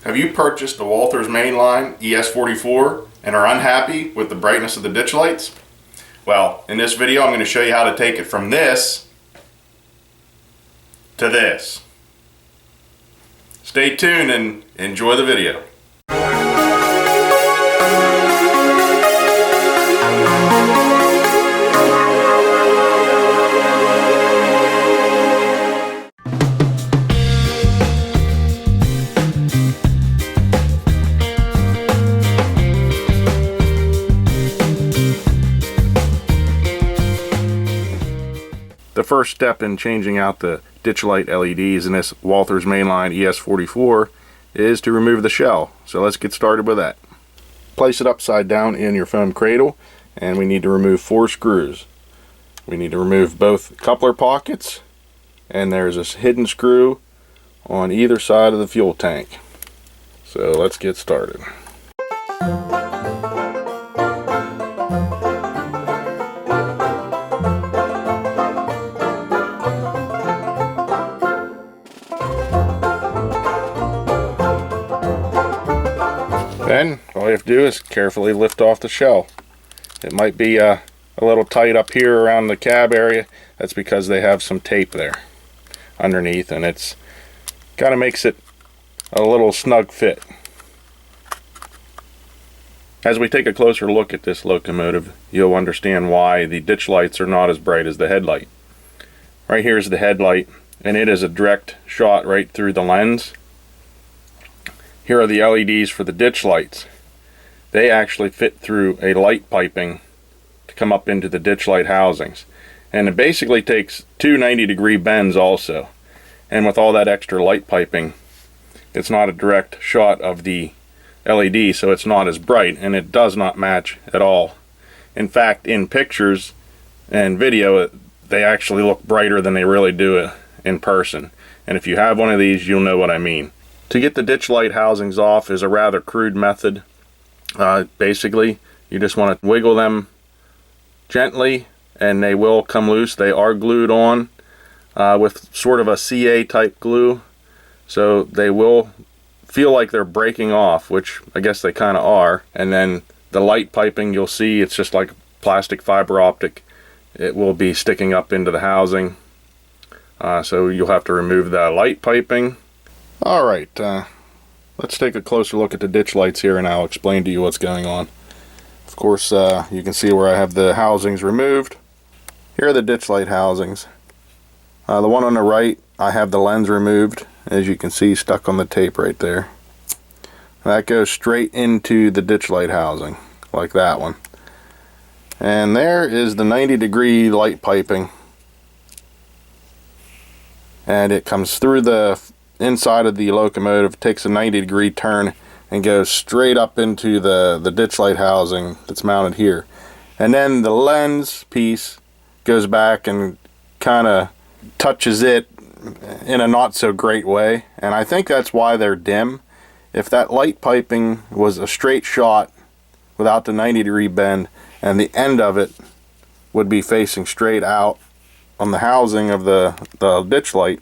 Have you purchased the Walthers Mainline ES44 and are unhappy with the brightness of the ditch lights? Well, in this video I'm going to show you how to take it from this to this. Stay tuned and enjoy the video. The first step in changing out the Ditchlight LEDs in this Walthers Mainline ES44 is to remove the shell. So let's get started with that. Place it upside down in your foam cradle, and we need to remove 4 screws. We need to remove both coupler pockets, and there's this hidden screw on either side of the fuel tank. So let's get started. Then all you have to do is carefully lift off the shell. It might be a little tight up here around the cab area. That's because they have some tape there underneath, and it's kind of makes it a little snug fit. As we take a closer look at this locomotive, you'll understand why the ditch lights are not as bright as the headlight. Right here is the headlight, and it is a direct shot right through the lens. Here are the LEDs for the ditch lights. They actually fit through a light piping to come up into the ditch light housings. And it basically takes 2 90-degree bends also. And with all that extra light piping, it's not a direct shot of the LED, so it's not as bright, and it does not match at all. In fact, in pictures and video, they actually look brighter than they really do in person. And if you have one of these, you'll know what I mean. To get the ditch light housings off is a rather crude method. Basically, you just want to wiggle them gently and they will come loose. They are glued on with sort of a CA type glue, so they will feel like they're breaking off, which I guess they kind of are. And then the light piping, you'll see it's just like plastic fiber optic. It will be sticking up into the housing, so you'll have to remove the light piping. Alright, let's take a closer look at the ditch lights here, and I'll explain to you what's going on. Of course, you can see where I have the housings removed. Here are the ditch light housings. The one on the right, I have the lens removed, as you can see, stuck on the tape right there. That goes straight into the ditch light housing, like that one. And there is the 90-degree light piping. And it comes through the inside of the locomotive, takes a 90-degree turn and goes straight up into the ditch light housing that's mounted here. And then the lens piece goes back and kind of touches it in a not so great way, and I think that's why they're dim. If that light piping was a straight shot without the 90-degree bend, and the end of it would be facing straight out on the housing of the ditch light,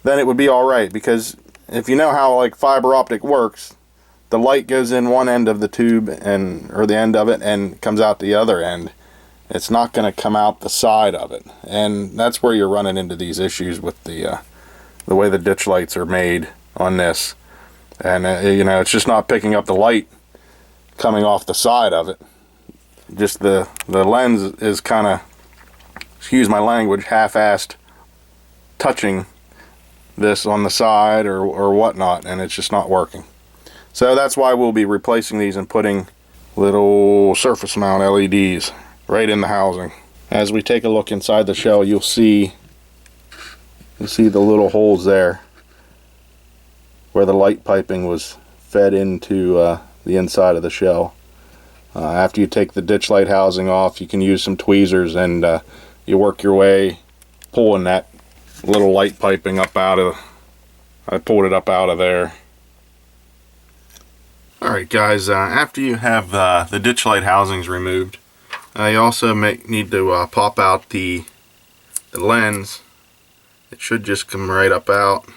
then it would be alright, because if you know how like fiber optic works, the light goes in one end of the tube or the end of it and comes out the other end. It's not going to come out the side of it, and that's where you're running into these issues with the way the ditch lights are made on this. And you know, it's just not picking up the light coming off the side of it. Just the lens is kind of, excuse my language, half-assed touching this on the side or whatnot, and it's just not working. So that's why we'll be replacing these and putting little surface mount LEDs right in the housing. As we take a look inside the shell, you'll see the little holes there where the light piping was fed into the inside of the shell. After you take the ditch light housing off, you can use some tweezers and you work your way pulling that little light piping up out of, I pulled it up out of there. Alright guys, after you have the ditch light housings removed, you also need to pop out the lens. It should just come right up out.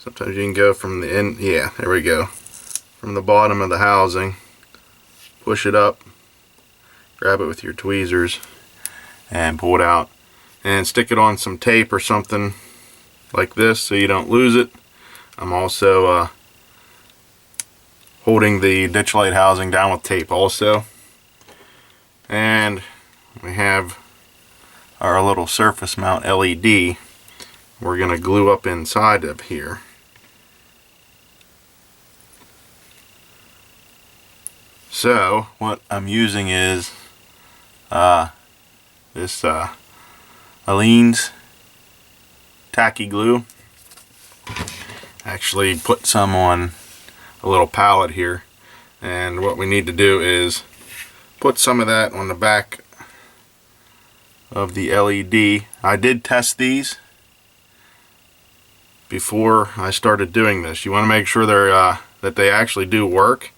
Sometimes you can go from the end, yeah, there we go. From the bottom of the housing, push it up, grab it with your tweezers, and pull it out. And stick it on some tape or something like this so you don't lose it. I'm also holding the Ditchlight housing down with tape also. And we have our little surface mount LED we're going to glue up inside of here. So what I'm using is this Aleene's tacky glue. Actually put some on a little pallet here, and what we need to do is put some of that on the back of the LED. I did test these before I started doing this. You want to make sure they're that they actually do work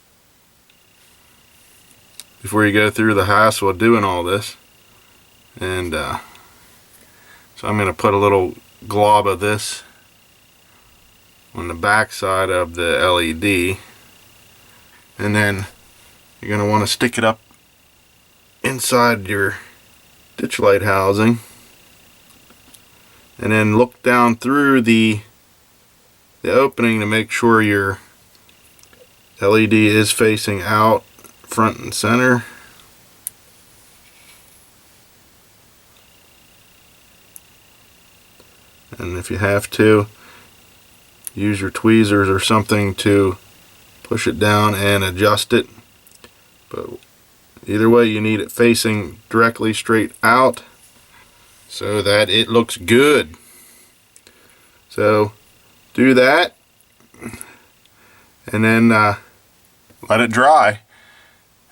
before you go through the hassle of doing all this. And so I'm going to put a little glob of this on the back side of the LED, and then you're going to want to stick it up inside your Ditchlight housing, and then look down through the opening to make sure your LED is facing out front and center. And if you have to, use your tweezers or something to push it down and adjust it. But either way, you need it facing directly straight out so that it looks good. So do that, and then let it dry,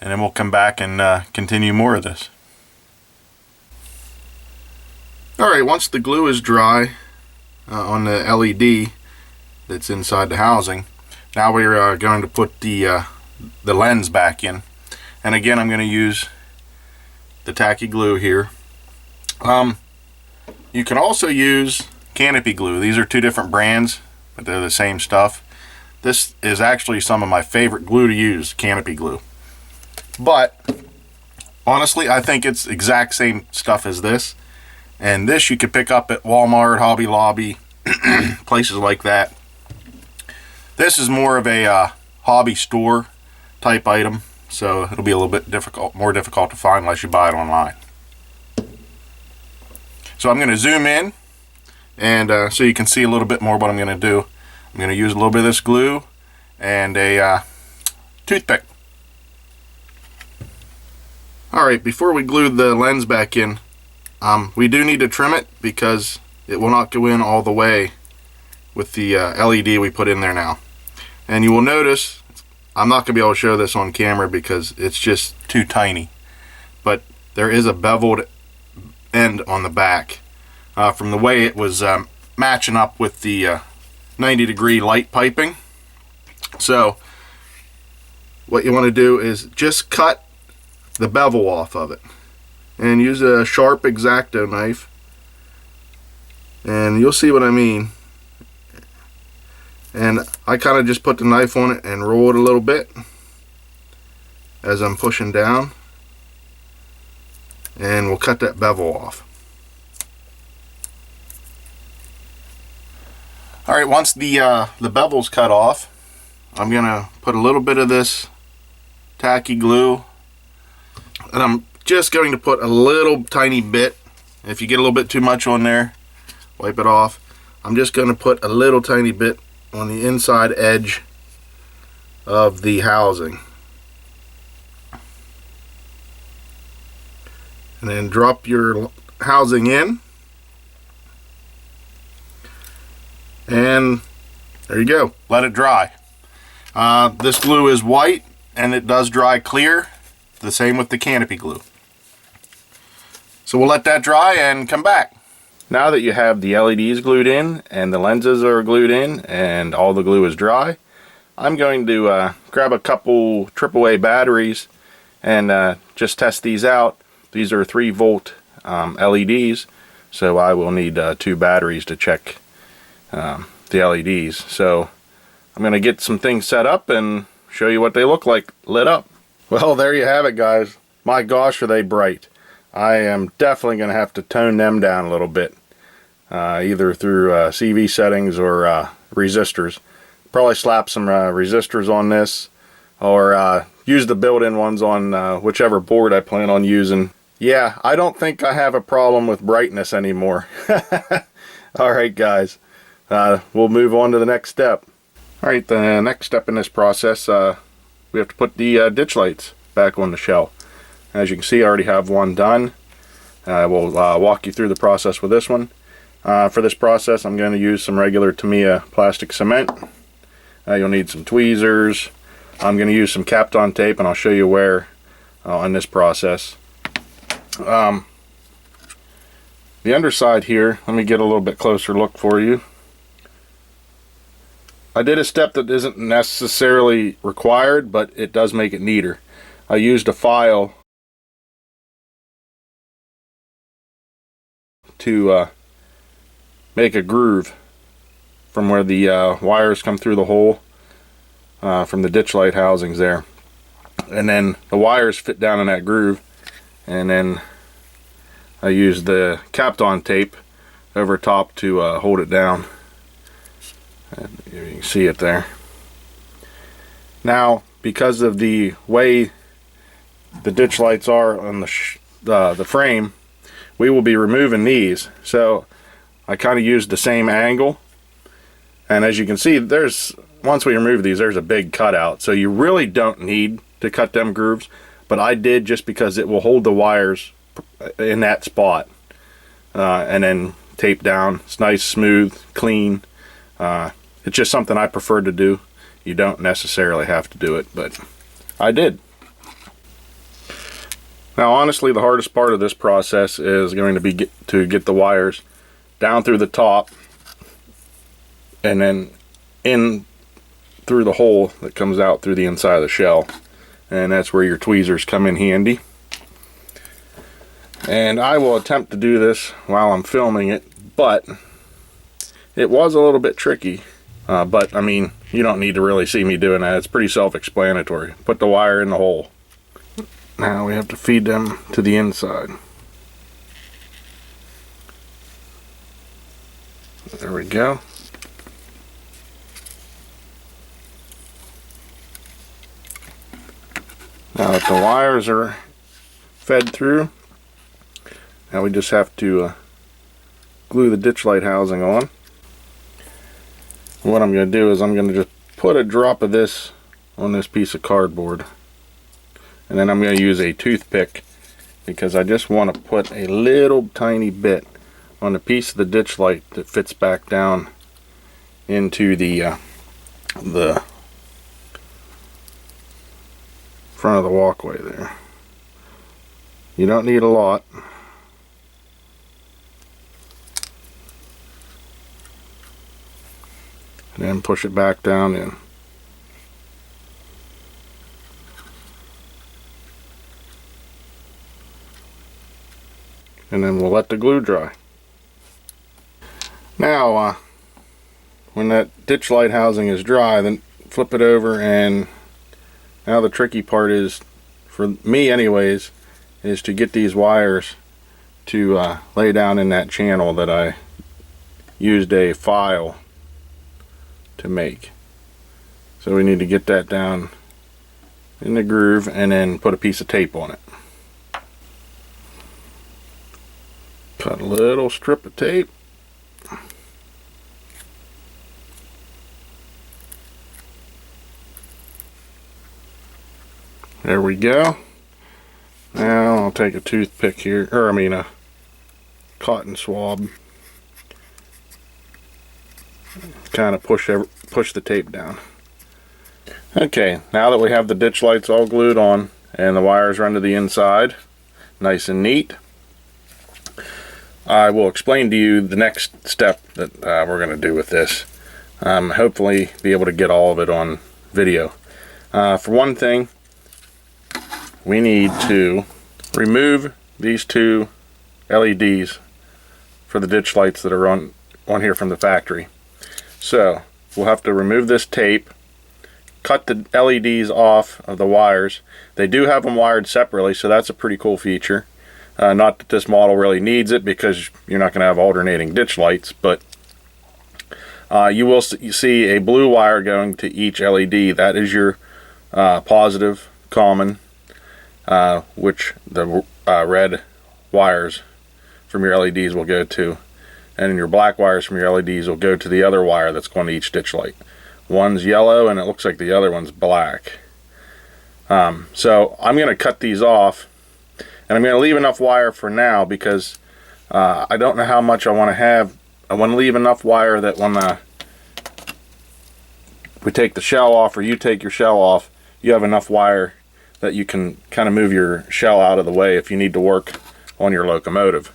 and then we'll come back and continue more of this. Alright, once the glue is dry on the LED that's inside the housing, now we're going to put the lens back in. And again, I'm going to use the tacky glue here. You can also use Canopy Glue. These are two different brands, but they're the same stuff. This is actually some of my favorite glue to use, Canopy Glue. But honestly, I think it's exact same stuff as this. And this you could pick up at Walmart, Hobby Lobby, places like that. This is more of a hobby store type item, so it'll be a little bit more difficult to find unless you buy it online. So I'm going to zoom in, and so you can see a little bit more what I'm going to do. I'm going to use a little bit of this glue and a toothpick. Alright, before we glue the lens back in, we do need to trim it because it will not go in all the way with the LED we put in there now. And you will notice, I'm not going to be able to show this on camera because it's just too tiny, but there is a beveled end on the back from the way it was matching up with the 90-degree light piping. So what you want to do is just cut the bevel off of it and use a sharp X-Acto knife, and you'll see what I mean. And I kind of just put the knife on it and roll it a little bit as I'm pushing down, and we'll cut that bevel off. Alright, once the bevel's cut off, I'm going to put a little bit of this tacky glue, and I'm just going to put a little tiny bit. If you get a little bit too much on there, wipe it off. I'm just going to put a little tiny bit on the inside edge of the housing, and then drop your housing in, and there you go. Let it dry. This glue is white and it does dry clear, the same with the Canopy Glue. So we'll let that dry and come back. Now that you have the LEDs glued in and the lenses are glued in and all the glue is dry, I'm going to grab a couple AAA batteries and just test these out. These are 3-volt LEDs, so I will need 2 batteries to check the the LEDs. So I'm going to get some things set up and show you what they look like lit up. Well, there you have it, guys. My gosh, are they bright. I am definitely going to have to tone them down a little bit, either through CV settings or resistors. Probably slap some resistors on this, or use the built-in ones on whichever board I plan on using. Yeah, I don't think I have a problem with brightness anymore. Alright guys, we'll move on to the next step. Alright, the next step in this process, we have to put the ditch lights back on the shell. As you can see, I already have one done. We'll walk you through the process with this one. For this process, I'm going to use some regular Tamiya plastic cement. You'll need some tweezers. I'm going to use some Kapton tape, and I'll show you where on this process. The underside here, let me get a little bit closer look for you. I did a step that isn't necessarily required, but it does make it neater. I used a file to make a groove from where the wires come through the hole from the ditch light housings there, and then the wires fit down in that groove, and then I used the Kapton tape over top to hold it down. And you can see it there. Now, because of the way the ditch lights are on the frame, we will be removing these. So I kind of used the same angle, and as you can see, once we remove these, there's a big cutout. So you really don't need to cut them grooves, but I did just because it will hold the wires in that spot, and then tape down. It's nice, smooth, clean. It's just something I prefer to do. You don't necessarily have to do it, but I did. Now, honestly, the hardest part of this process is going to be to get the wires down through the top and then in through the hole that comes out through the inside of the shell. And that's where your tweezers come in handy. And I will attempt to do this while I'm filming it, but it was a little bit tricky. But I mean, you don't need to really see me doing that. It's pretty self-explanatory. Put the wire in the hole. Now we have to feed them to the inside. There we go. Now that the wires are fed through, now we just have to glue the ditch light housing on. What I'm going to do is I'm going to just put a drop of this on this piece of cardboard, and then I'm going to use a toothpick because I just want to put a little tiny bit on a piece of the ditch light that fits back down into the front of the walkway there. You don't need a lot. And then push it back down in. And then we'll let the glue dry. Now, when that ditch light housing is dry, then flip it over, and now the tricky part is, for me anyways, is to get these wires to lay down in that channel that I used a file to make. So we need to get that down in the groove and then put a piece of tape on it. Cut a little strip of tape. There we go. Now I'll take a toothpick here, or I mean a cotton swab. Kind of push the tape down. Okay, now that we have the ditch lights all glued on and the wires run to the inside, nice and neat, I will explain to you the next step that we're going to do with this. Hopefully be able to get all of it on video. For one thing, we need to remove these two LEDs for the ditch lights that are on here from the factory. So we'll have to remove this tape, cut the LEDs off of the wires. They do have them wired separately, so that's a pretty cool feature. Not that this model really needs it, because you're not going to have alternating ditch lights, but you will see a blue wire going to each LED. That is your positive common, which the red wires from your LEDs will go to, and your black wires from your LEDs will go to the other wire that's going to each ditch light. One's yellow and it looks like the other one's black. So I'm going to cut these off, and I'm going to leave enough wire for now, because I don't know how much I want to have. I want to leave enough wire that when we take the shell off, or you take your shell off, you have enough wire that you can kind of move your shell out of the way if you need to work on your locomotive.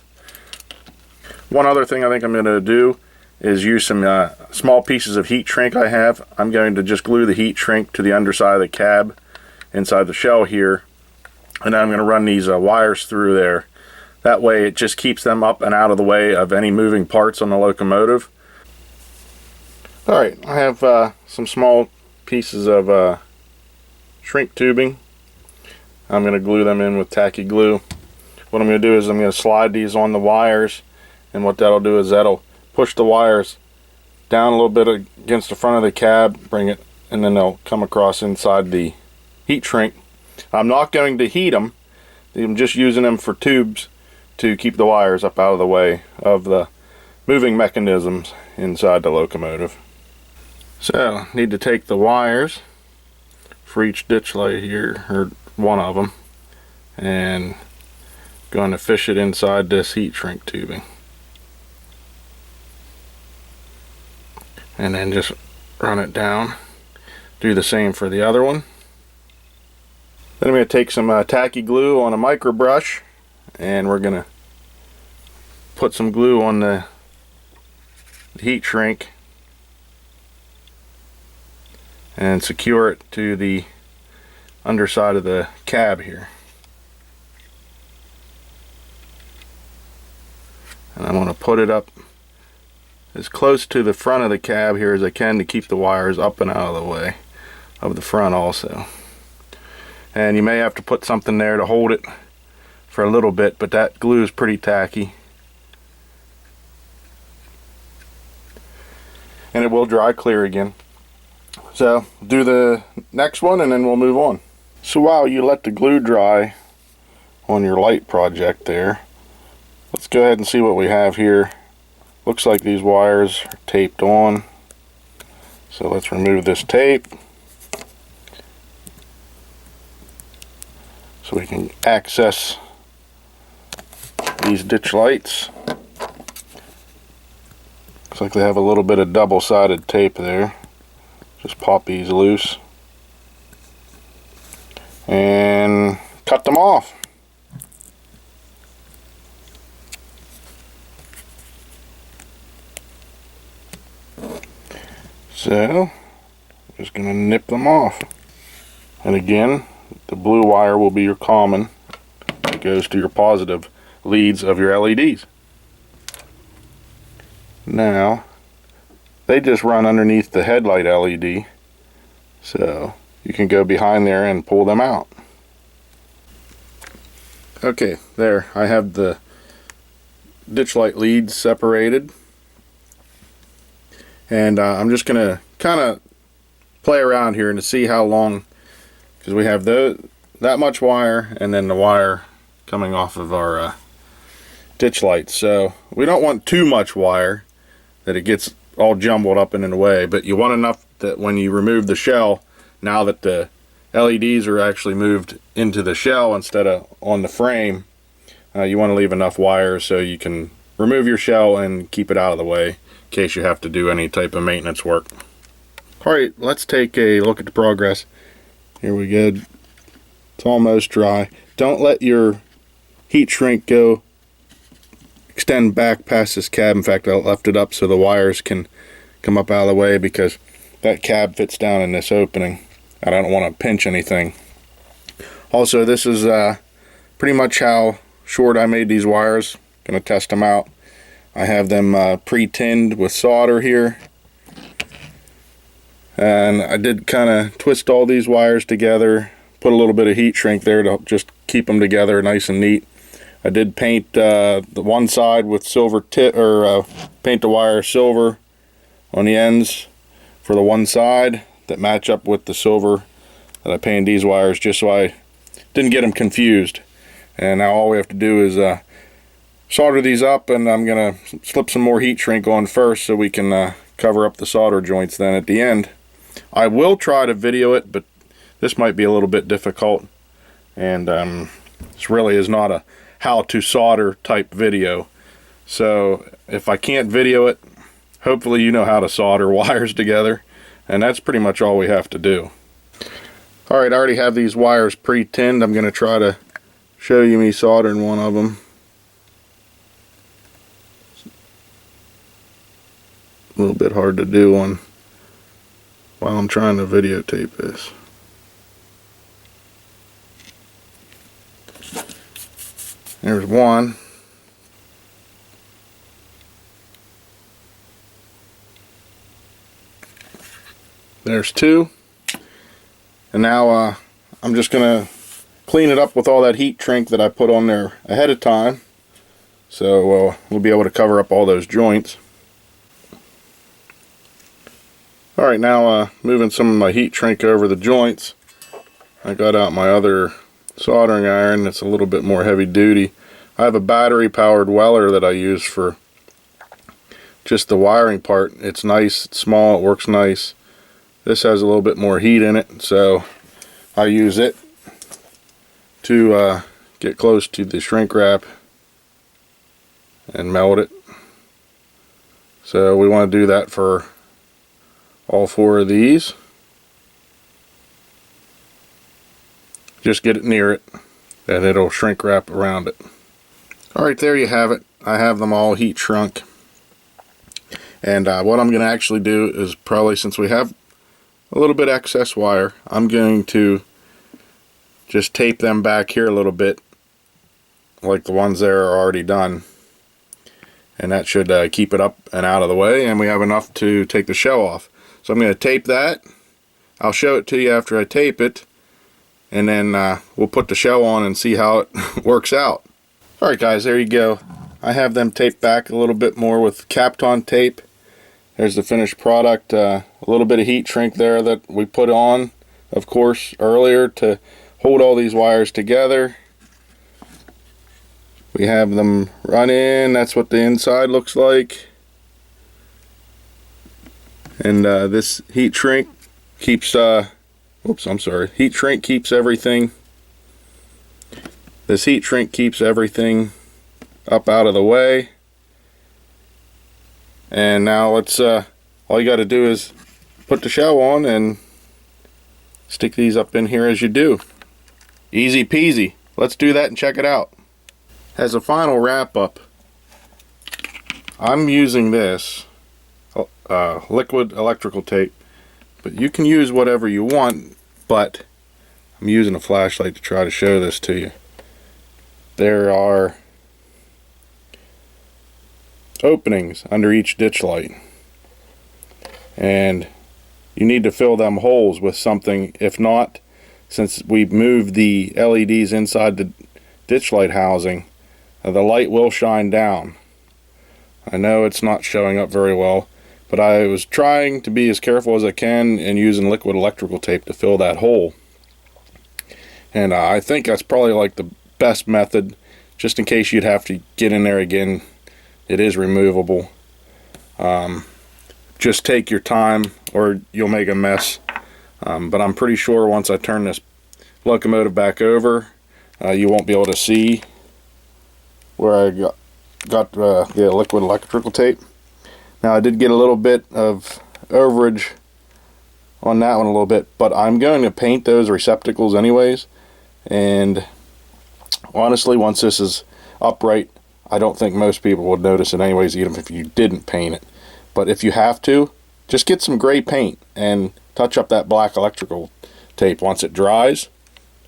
One other thing I think I'm going to do is use some small pieces of heat shrink I have. I'm going to just glue the heat shrink to the underside of the cab inside the shell here, and then I'm going to run these wires through there. That way it just keeps them up and out of the way of any moving parts on the locomotive. Alright, I have some small pieces of shrink tubing. I'm going to glue them in with tacky glue. What I'm going to do is I'm going to slide these on the wires, and what that'll do is that'll push the wires down a little bit against the front of the cab, bring it, and then they'll come across inside the heat shrink. I'm not going to heat them. I'm just using them for tubes to keep the wires up out of the way of the moving mechanisms inside the locomotive. So, need to take the wires for each ditch light here, or one of them, and going to fish it inside this heat shrink tubing. And then just run it down. Do the same for the other one. Then I'm going to take some tacky glue on a micro brush, and we're going to put some glue on the heat shrink and secure it to the underside of the cab here. And I'm going to put it up as close to the front of the cab here as I can to keep the wires up and out of the way of the front also. And you may have to put something there to hold it for a little bit, but that glue is pretty tacky. And it will dry clear again. So do the next one and then we'll move on. So while you let the glue dry on your light project there, let's go ahead and see what we have here. Looks like these wires are taped on. So let's remove this tape so we can access these ditch lights. Looks like they have a little bit of double-sided tape there. Just pop these loose and cut them off. So, just going to nip them off. And again, the blue wire will be your common. It goes to your positive leads of your LEDs. Now, they just run underneath the headlight LED, so you can go behind there and pull them out. Okay, there, I have the ditch light leads separated. And I'm just going to kind of play around here and to see how long, because we have that much wire and then the wire coming off of our ditch lights. So we don't want too much wire that it gets all jumbled up and in the way, but you want enough that when you remove the shell, now that the LEDs are actually moved into the shell instead of on the frame, you want to leave enough wire so you can remove your shell and keep it out of the way in case you have to do any type of maintenance work. Alright, let's take a look at the progress. Here we go. It's almost dry. Don't let your heat shrink go extend back past this cab. In fact, I left it up so the wires can come up out of the way because that cab fits down in this opening. I don't want to pinch anything. Also, this is pretty much how short I made these wires. Gonna test them out. I have them pre-tinned with solder here, And I did kind of twist all these wires together, put a little bit of heat shrink there to just keep them together nice and neat. I did paint the one side with silver tip, or paint the wire silver on the ends for the one side that match up with the silver that I painted these wires, just so I didn't get them confused. And now all we have to do is solder these up, and I'm gonna slip some more heat shrink on first so we can cover up the solder joints then at the end. I will try to video it, but this might be a little bit difficult, and this really is not a how to solder type video. So if I can't video it, hopefully you know how to solder wires together, and that's pretty much all we have to do. Alright, I already have these wires pre-tinned. I'm going to try to show you me soldering one of them. A little bit hard to do while I'm trying to videotape this. There's one. There's two. And now I'm just going to clean it up with all that heat shrink that I put on there ahead of time. So we'll be able to cover up all those joints. Alright, now moving some of my heat shrink over the joints. I got out my other soldering iron that's a little bit more heavy duty. I have a battery powered weller that I use for just the wiring part. It's nice, it's small, it works nice. This has a little bit more heat in it, so I use it to get close to the shrink wrap and melt it. So we want to do that for all four of these. Just get it near it and it'll shrink wrap around it. Alright, there you have it. I have them all heat shrunk. And what I'm going to actually do is, probably since we have a little bit excess wire, I'm going to just tape them back here a little bit, like the ones there are already done. And that should keep it up and out of the way, and we have enough to take the shell off. So I'm going to tape that. I'll show it to you after I tape it, and then we'll put the shell on and see how it works out. Alright guys, there you go. I have them taped back a little bit more with Kapton tape. There's the finished product. A little bit of heat shrink there that we put on, of course, earlier to hold all these wires together. We have them run in. That's what the inside looks like. And this heat shrink keeps heat shrink keeps everything. This heat shrink keeps everything up out of the way. And now let's all you got to do is put the shell on and stick these up in here as you do. Easy peasy. Let's do that and check it out. As a final wrap up, I'm using this liquid electrical tape, but you can use whatever you want, but I'm using a flashlight to try to show this to you. There are openings under each ditch light, and you need to fill them holes with something. If not, since we've moved the LEDs inside the ditch light housing, the light will shine down. I know it's not showing up very well, but I was trying to be as careful as I can and using liquid electrical tape to fill that hole. And I think that's probably like the best method, just in case you'd have to get in there again. It is removable. Just take your time or you'll make a mess. But I'm pretty sure once I turn this locomotive back over, you won't be able to see where I got the liquid electrical tape. Now I did get a little bit of overage on that one a little bit, but I'm going to paint those receptacles anyways. And honestly, once this is upright, I don't think most people would notice it anyways, even if you didn't paint it. But if you have to, just get some gray paint and touch up that black electrical tape once it dries,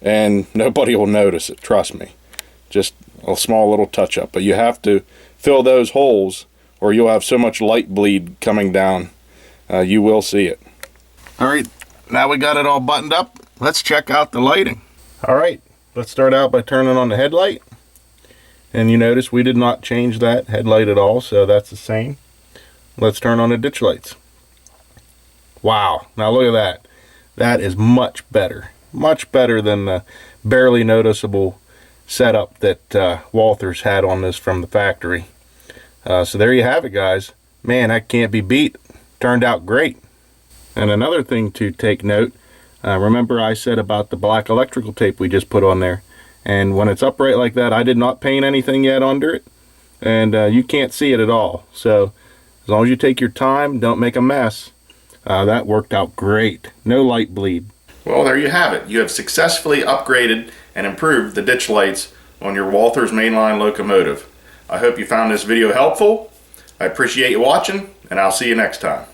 and nobody will notice it, trust me. Just a small little touch up, but you have to fill those holes or you'll have so much light bleed coming down, you will see it. All right, now we got it all buttoned up. Let's check out the lighting. All right, let's start out by turning on the headlight. And you notice we did not change that headlight at all, so that's the same. Let's turn on the ditch lights. Wow, now look at that. That is much better than the barely noticeable setup that Walthers had on this from the factory. So there you have it, guys. Man, that can't be beat. Turned out great. And another thing to take note, remember I said about the black electrical tape we just put on there. And when it's upright like that, I did not paint anything yet under it. And you can't see it at all. So as long as you take your time, don't make a mess. That worked out great. No light bleed. Well, there you have it. You have successfully upgraded and improved the ditch lights on your Walthers Mainline locomotive. I hope you found this video helpful. I appreciate you watching, and I'll see you next time.